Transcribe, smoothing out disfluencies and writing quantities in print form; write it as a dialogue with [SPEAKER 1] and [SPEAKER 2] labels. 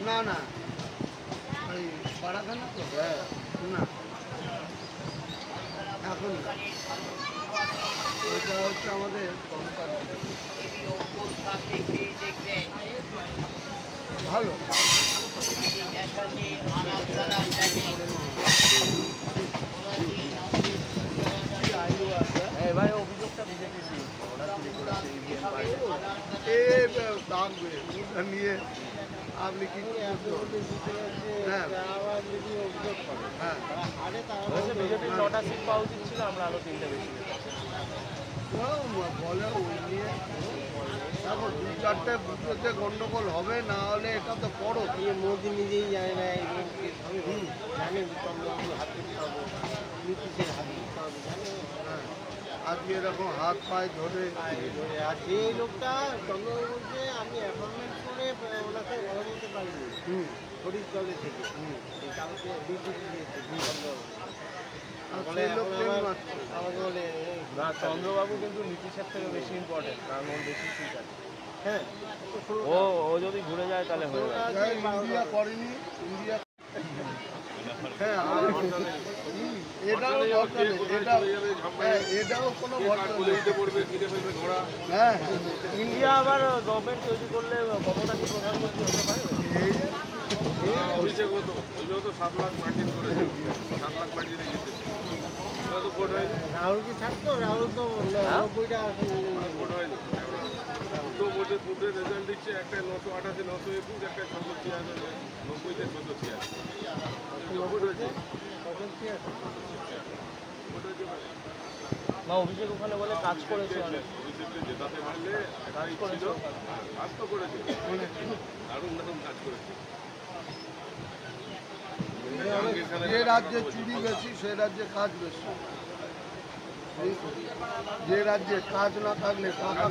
[SPEAKER 1] না না ওই পাড়াখানা তো না এখন এটা হচ্ছে আমাদের ভালো
[SPEAKER 2] ভাই অভিযোগটা বুঝেছি
[SPEAKER 1] নিয়ে আপনি কি
[SPEAKER 2] বিজেপি 9টা সিট পাওয়া উচিত ছিল, আমরা আরো 3টে বেশি
[SPEAKER 1] বলে ওই নিয়ে দেখো 2-4টে বুথেতে গন্ডগোল হবে, না হলে এটা তো বড়
[SPEAKER 3] মোদি নিজেই জানে না জানেন চন্দ্রবাবুর হাত দিতে হবে, নীতিশের হাত দিতে হবে, জানেন
[SPEAKER 1] আজকে এরকম হাত পায়ে ধরে
[SPEAKER 3] আর যে লোকটা চন্দ্রবাবু বলছে আমি অ্যাপয়েন্টমেন্ট করে ওনাকে বলা বলতে পারিনি শরীর দলের থেকে কাউকে ডিউটি দিয়েছে আমাকে বলে
[SPEAKER 2] না, চন্দ্রবাবু কিন্তু নীতিশের থেকে বেশি ইম্পর্টেন্ট, কারণ ওর বেশি সিট আছে।
[SPEAKER 3] হ্যাঁ
[SPEAKER 2] ও যদি ঘুরে যায় তাহলে হয়ে যাবে।
[SPEAKER 1] ইন্ডিয়া করেনি ইন্ডিয়া এটাও এটাও কোনো হ্যাঁ
[SPEAKER 2] ইন্ডিয়া আবার গভর্নমেন্ট তৈরি করলে মমতা কি প্রধানমন্ত্রী হতে পারে?
[SPEAKER 3] রাহুল কি থাকতো? রাহুল তো 90টা
[SPEAKER 4] ভোটের রেজাল্ট দিচ্ছে, একটা 988, 921, একটা 686, 90তে 686।
[SPEAKER 2] না, অভিষেক ওখানে বলে কাজ করেছে অনেক।
[SPEAKER 4] অভিষেককে জেতাতে পারলে কাজ ছিল, কাজ তো করেছে, দারুণ দারুণ কাজ করেছে।
[SPEAKER 1] যে রাজ্যে চুরি বেশি সে রাজ্যে কাজ বেশি, যে রাজ্যে কাজ না থাকলে টাকা